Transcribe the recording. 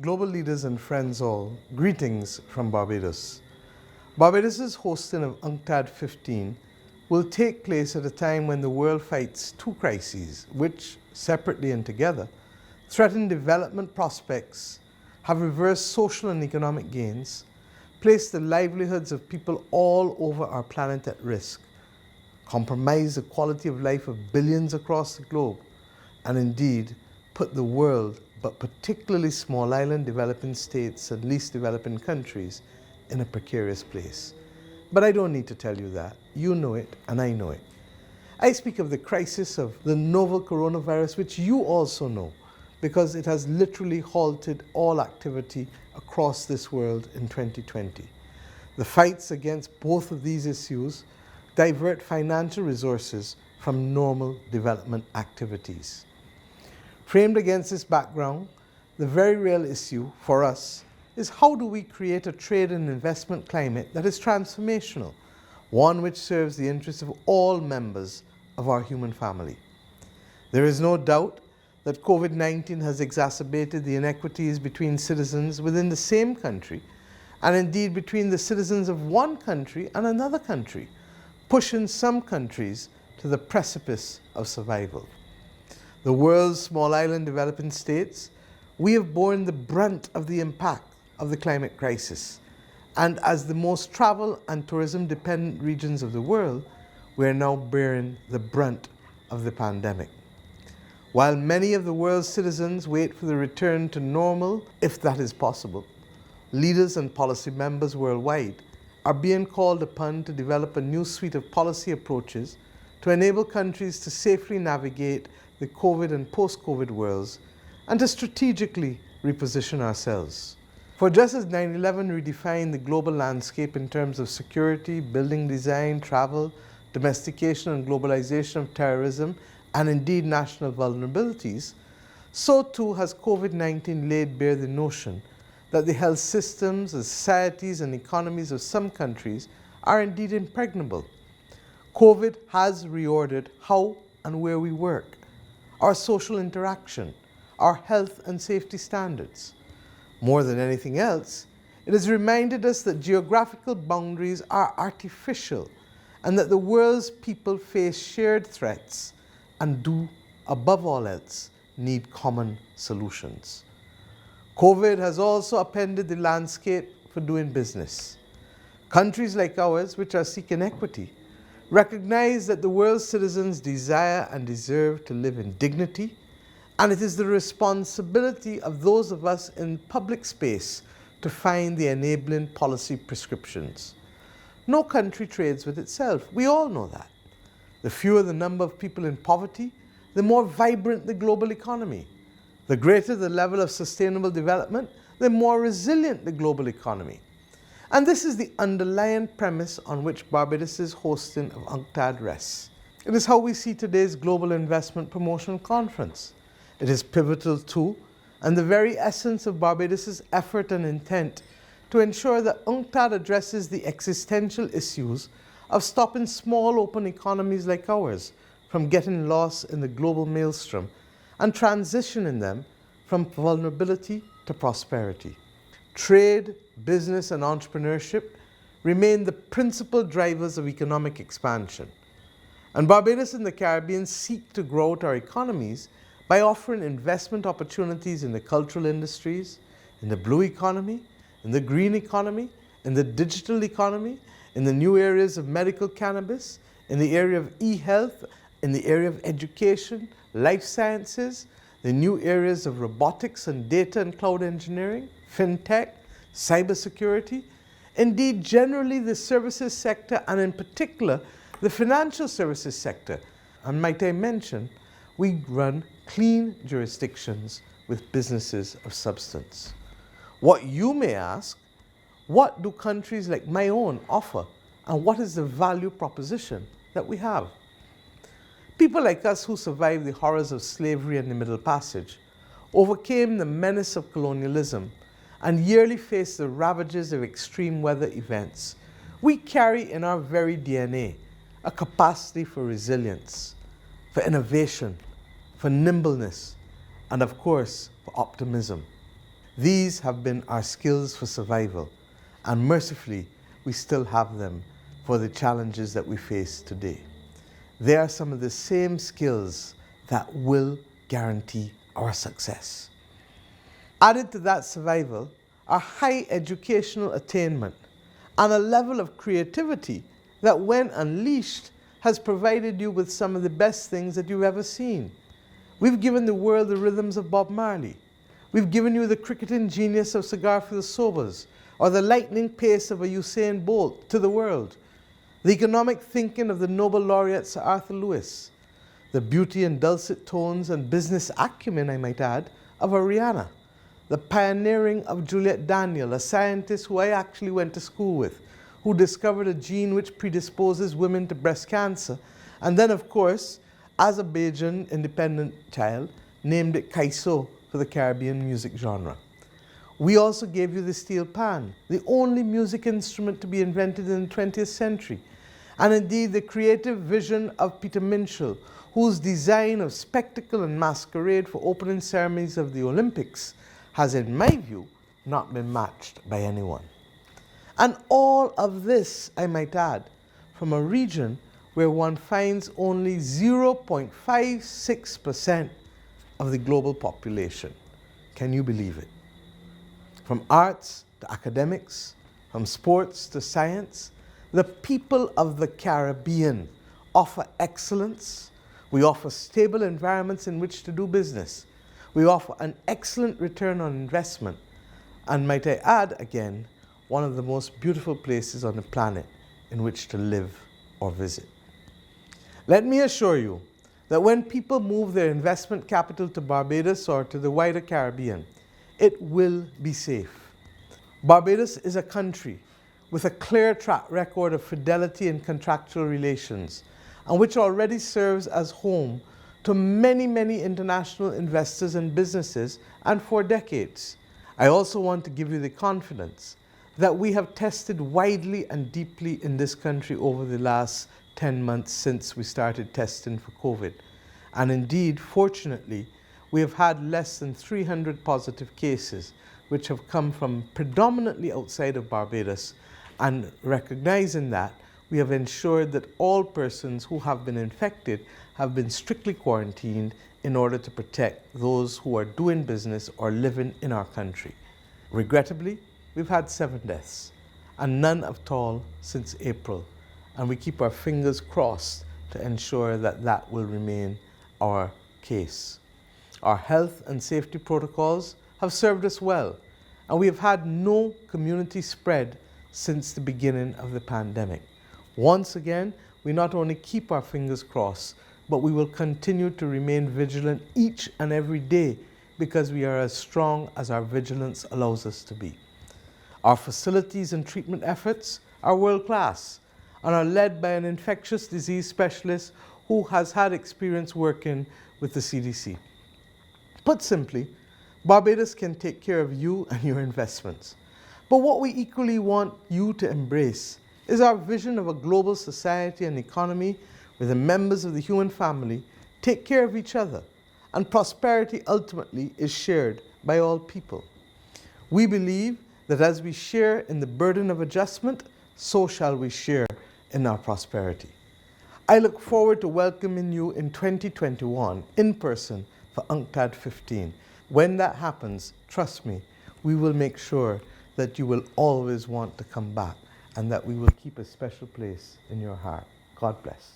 Global leaders and friends all, greetings from Barbados. Barbados's hosting of UNCTAD 15 will take place at a time when the world fights two crises which, separately and together, threaten development prospects, have reversed social and economic gains, placed the livelihoods of people all over our planet at risk, compromised the quality of life of billions across the globe, and indeed put the world, but particularly small island developing states and least developing countries, in a precarious place. But I don't need to tell you that. You know it, and I know it. I speak of the crisis of the novel coronavirus, which you also know, because it has literally halted all activity across this world in 2020. The fights against both of these issues divert financial resources from normal development activities. Framed against this background, the very real issue for us is how do we create a trade and investment climate that is transformational, one which serves the interests of all members of our human family. There is no doubt that COVID-19 has exacerbated the inequities between citizens within the same country, and indeed between the citizens of one country and another country, pushing some countries to the precipice of survival. The world's small island developing states, we have borne the brunt of the impact of the climate crisis. And as the most travel and tourism dependent regions of the world, we are now bearing the brunt of the pandemic. While many of the world's citizens wait for the return to normal, if that is possible, leaders and policy members worldwide are being called upon to develop a new suite of policy approaches to enable countries to safely navigate the COVID and post-COVID worlds and to strategically reposition ourselves. For just as 9/11 redefined the global landscape in terms of security, building design, travel, domestication and globalization of terrorism, and indeed national vulnerabilities, so too has COVID-19 laid bare the notion that the health systems, the societies and economies of some countries are indeed impregnable. COVID has reordered how and where we work, our social interaction, our health and safety standards. More than anything else, it has reminded us that geographical boundaries are artificial and that the world's people face shared threats and do, above all else, need common solutions. COVID has also upended the landscape for doing business. Countries like ours, which are seeking equity, recognize that the world's citizens desire and deserve to live in dignity, and it is the responsibility of those of us in public space to find the enabling policy prescriptions. No country trades with itself. We all know that. The fewer the number of people in poverty, the more vibrant the global economy. The greater the level of sustainable development, the more resilient the global economy. And this is the underlying premise on which Barbados's hosting of UNCTAD rests. It is how we see today's Global Investment Promotion Conference. It is pivotal to, and the very essence of Barbados's effort and intent to ensure that UNCTAD addresses the existential issues of stopping small open economies like ours from getting lost in the global maelstrom and transitioning them from vulnerability to prosperity. Trade, business and entrepreneurship remain the principal drivers of economic expansion. And Barbados and the Caribbean seek to grow out our economies by offering investment opportunities in the cultural industries, in the blue economy, in the green economy, in the digital economy, in the new areas of medical cannabis, in the area of e-health, in the area of education, life sciences, the new areas of robotics and data and cloud engineering, fintech, cybersecurity, indeed generally the services sector and in particular the financial services sector. And might I mention, we run clean jurisdictions with businesses of substance. What you may ask, what do countries like my own offer and what is the value proposition that we have? People like us who survived the horrors of slavery and the Middle Passage overcame the menace of colonialism and yearly face the ravages of extreme weather events. We carry in our very DNA a capacity for resilience, for innovation, for nimbleness, and of course, for optimism. These have been our skills for survival, and mercifully, we still have them for the challenges that we face today. They are some of the same skills that will guarantee our success. Added to that survival are high educational attainment and a level of creativity that, when unleashed, has provided you with some of the best things that you've ever seen. We've given the world the rhythms of Bob Marley. We've given you the cricketing genius of Sir Garfield Sobers, or the lightning pace of a Usain Bolt to the world, the economic thinking of the Nobel laureate Sir Arthur Lewis, the beauty and dulcet tones and business acumen, I might add, of a Rihanna, the pioneering of Juliet Daniel, a scientist who I actually went to school with, who discovered a gene which predisposes women to breast cancer, and then, of course, Azerbaijan independent child, named it Kaiso for the Caribbean music genre. We also gave you the steel pan, the only music instrument to be invented in the 20th century, and indeed the creative vision of Peter Minshall, whose design of spectacle and masquerade for opening ceremonies of the Olympics has, in my view, not been matched by anyone. And all of this, I might add, from a region where one finds only 0.56% of the global population. Can you believe it? From arts to academics, from sports to science, the people of the Caribbean offer excellence. We offer stable environments in which to do business. We offer an excellent return on investment. And might I add again, one of the most beautiful places on the planet in which to live or visit. Let me assure you that when people move their investment capital to Barbados or to the wider Caribbean, it will be safe. Barbados is a country with a clear track record of fidelity in contractual relations, and which already serves as home to many, many international investors and businesses, and for decades. I also want to give you the confidence that we have tested widely and deeply in this country over the last 10 months since we started testing for COVID. And indeed, fortunately, we have had less than 300 positive cases, which have come from predominantly outside of Barbados. And recognizing that, we have ensured that all persons who have been infected have been strictly quarantined in order to protect those who are doing business or living in our country. Regrettably, we've had 7 deaths, and none at all since April. And we keep our fingers crossed to ensure that that will remain our case. Our health and safety protocols have served us well, and we have had no community spread since the beginning of the pandemic. Once again, we not only keep our fingers crossed, but we will continue to remain vigilant each and every day, because we are as strong as our vigilance allows us to be. Our facilities and treatment efforts are world-class and are led by an infectious disease specialist who has had experience working with the CDC. Put simply, Barbados can take care of you and your investments. But what we equally want you to embrace is our vision of a global society and economy where the members of the human family take care of each other, and prosperity ultimately is shared by all people. We believe that as we share in the burden of adjustment, so shall we share in our prosperity. I look forward to welcoming you in 2021 in person for UNCTAD 15. When that happens, trust me, we will make sure that you will always want to come back, and that we will keep a special place in your heart. God bless.